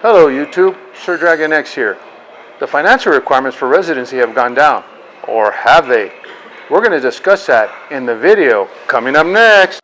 Hello YouTube, Sir Dragon X here. The financial requirements for residency have gone down, or have they? We're going to discuss that in the video coming up next.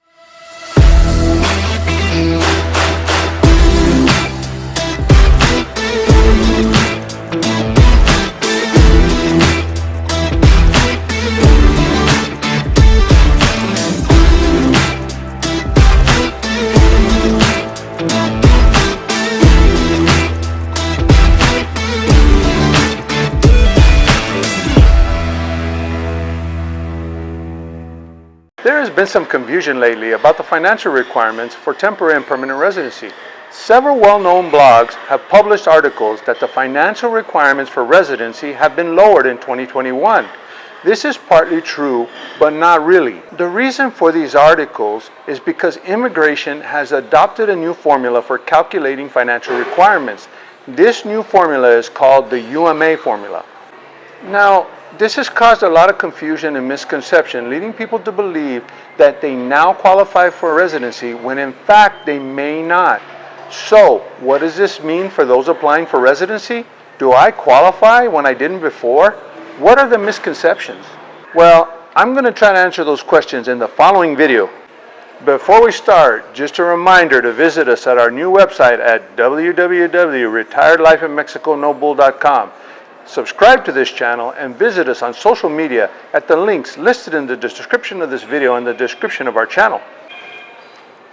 There has been some confusion lately about the financial requirements for temporary and permanent residency. Several well-known blogs have published articles that the financial requirements for residency have been lowered in 2021. This is partly true, but not really. The reason for these articles is because immigration has adopted a new formula for calculating financial requirements. This new formula is called the UMA formula. Now, this has caused a lot of confusion and misconception, leading people to believe that they now qualify for residency when in fact they may not. So, what does this mean for those applying for residency? Do I qualify when I didn't before? What are the misconceptions? Well, I'm going to try to answer those questions in the following video. Before we start, just a reminder to visit us at our new website at www.retiredlifeinmexiconobull.com. Subscribe to this channel and visit us on social media at the links listed in the description of this video and the description of our channel.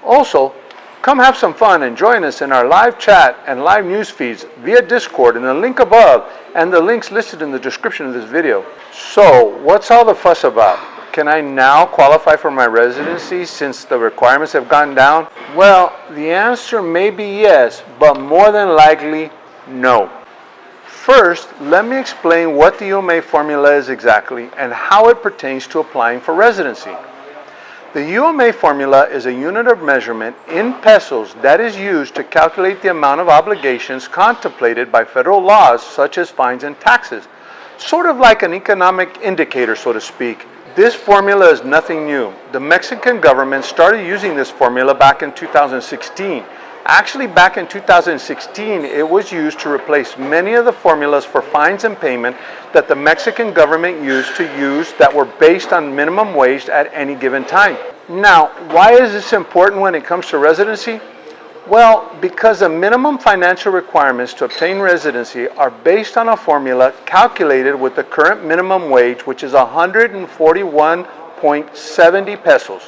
Also, come have some fun and join us in our live chat and live news feeds via Discord in the link above and the links listed in the description of this video. So, what's all the fuss about? Can I now qualify for my residency since the requirements have gone down? Well, the answer may be yes, but more than likely, no. First, let me explain what the UMA formula is exactly and how it pertains to applying for residency. The UMA formula is a unit of measurement in pesos that is used to calculate the amount of obligations contemplated by federal laws such as fines and taxes, sort of like an economic indicator, so to speak. This formula is nothing new. The Mexican government started using this formula back in 2016. Actually, back in 2016, it was used to replace many of the formulas for fines and payment that the Mexican government used that were based on minimum wage at any given time. Now, why is this important when it comes to residency? Well, because the minimum financial requirements to obtain residency are based on a formula calculated with the current minimum wage, which is 141.70 pesos.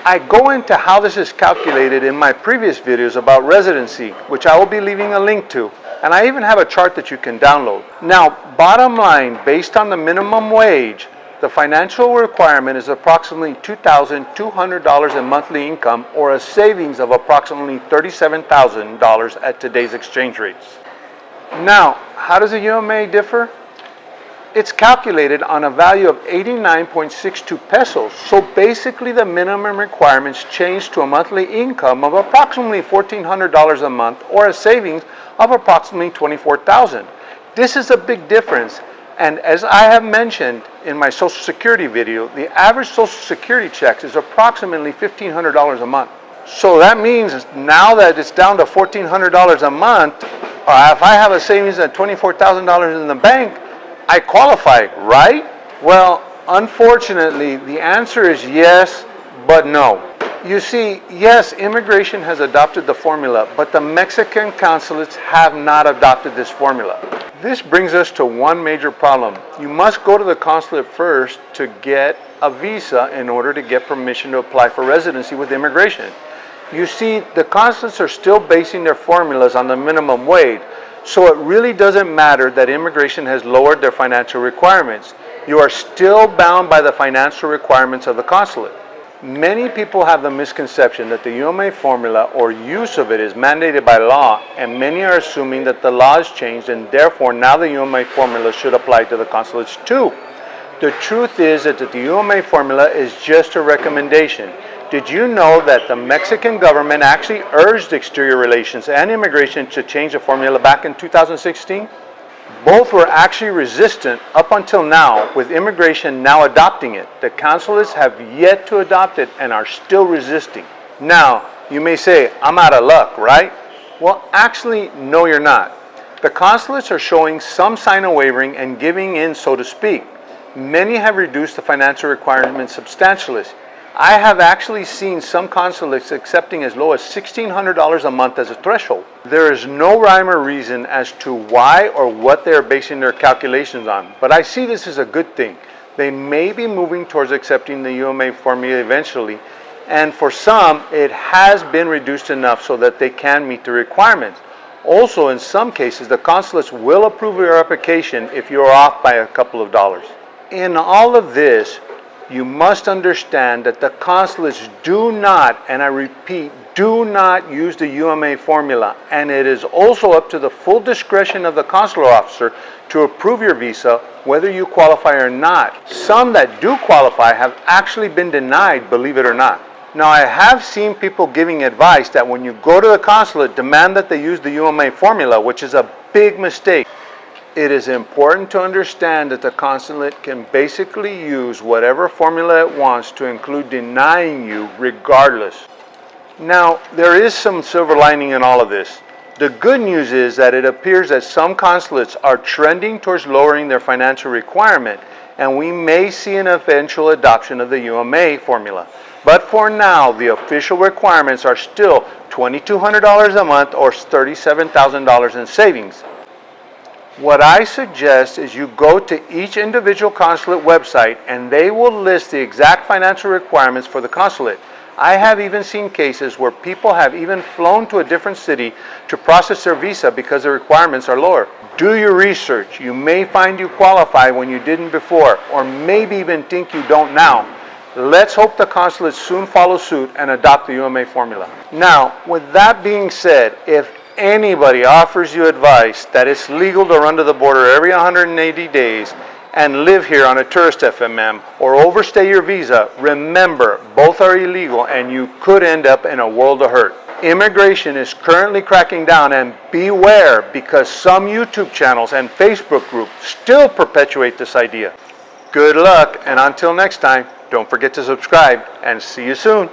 I go into how this is calculated in my previous videos about residency, which I will be leaving a link to, and I even have a chart that you can download. Now, bottom line, based on the minimum wage, the financial requirement is approximately $2,200 in monthly income, or a savings of approximately $37,000 at today's exchange rates. Now, how does the UMA differ? It's calculated on a value of 89.62 pesos. So basically the minimum requirements change to a monthly income of approximately $1,400 a month, or a savings of approximately $24,000. This is a big difference. And as I have mentioned in my Social Security video, the average Social Security check is approximately $1,500 a month. So that means now that it's down to $1,400 a month, if I have a savings of $24,000 in the bank, I qualify, right? Well, unfortunately, the answer is yes, but no. You see, yes, immigration has adopted the formula, but the Mexican consulates have not adopted this formula. This brings us to one major problem. You must go to the consulate first to get a visa in order to get permission to apply for residency with immigration. You see, the consulates are still basing their formulas on the minimum wage. So it really doesn't matter that immigration has lowered their financial requirements. You are still bound by the financial requirements of the consulate. Many people have the misconception that the UMA formula or use of it is mandated by law, and many are assuming that the law has changed and therefore now the UMA formula should apply to the consulates too. The truth is that the UMA formula is just a recommendation. Did you know that the Mexican government actually urged Exterior Relations and Immigration to change the formula back in 2016? Both were actually resistant up until now, with Immigration now adopting it. The consulates have yet to adopt it and are still resisting. Now, you may say, I'm out of luck, right? Well, actually, no, you're not. The consulates are showing some sign of wavering and giving in, so to speak. Many have reduced the financial requirements substantially. I have actually seen some consulates accepting as low as $1,600 a month as a threshold. There is no rhyme or reason as to why or what they are basing their calculations on, but I see this as a good thing. They may be moving towards accepting the UMA formula eventually, and for some, it has been reduced enough so that they can meet the requirements. Also, in some cases, the consulates will approve your application if you are off by a couple of dollars. In all of this, you must understand that the consulates do not, and I repeat, do not use the UMA formula, and it is also up to the full discretion of the consular officer to approve your visa, whether you qualify or not. Some that do qualify have actually been denied, believe it or not. Now, I have seen people giving advice that when you go to the consulate, demand that they use the UMA formula, which is a big mistake. It is important to understand that the consulate can basically use whatever formula it wants to include denying you regardless. Now, there is some silver lining in all of this. The good news is that it appears that some consulates are trending towards lowering their financial requirement, and we may see an eventual adoption of the UMA formula. But for now, the official requirements are still $2,200 a month or $37,000 in savings. What I suggest is you go to each individual consulate website and they will list the exact financial requirements for the consulate. I have even seen cases where people have even flown to a different city to process their visa because the requirements are lower. Do your research. You may find you qualify when you didn't before, or maybe even think you don't now. Let's hope the consulates soon follow suit and adopt the UMA formula. Now, with that being said, if anybody offers you advice that it's legal to run to the border every 180 days and live here on a tourist FMM or overstay your visa, remember, both are illegal and you could end up in a world of hurt. Immigration is currently cracking down, and beware, because some YouTube channels and Facebook groups still perpetuate this idea. Good luck, and until next time, don't forget to subscribe, and see you soon.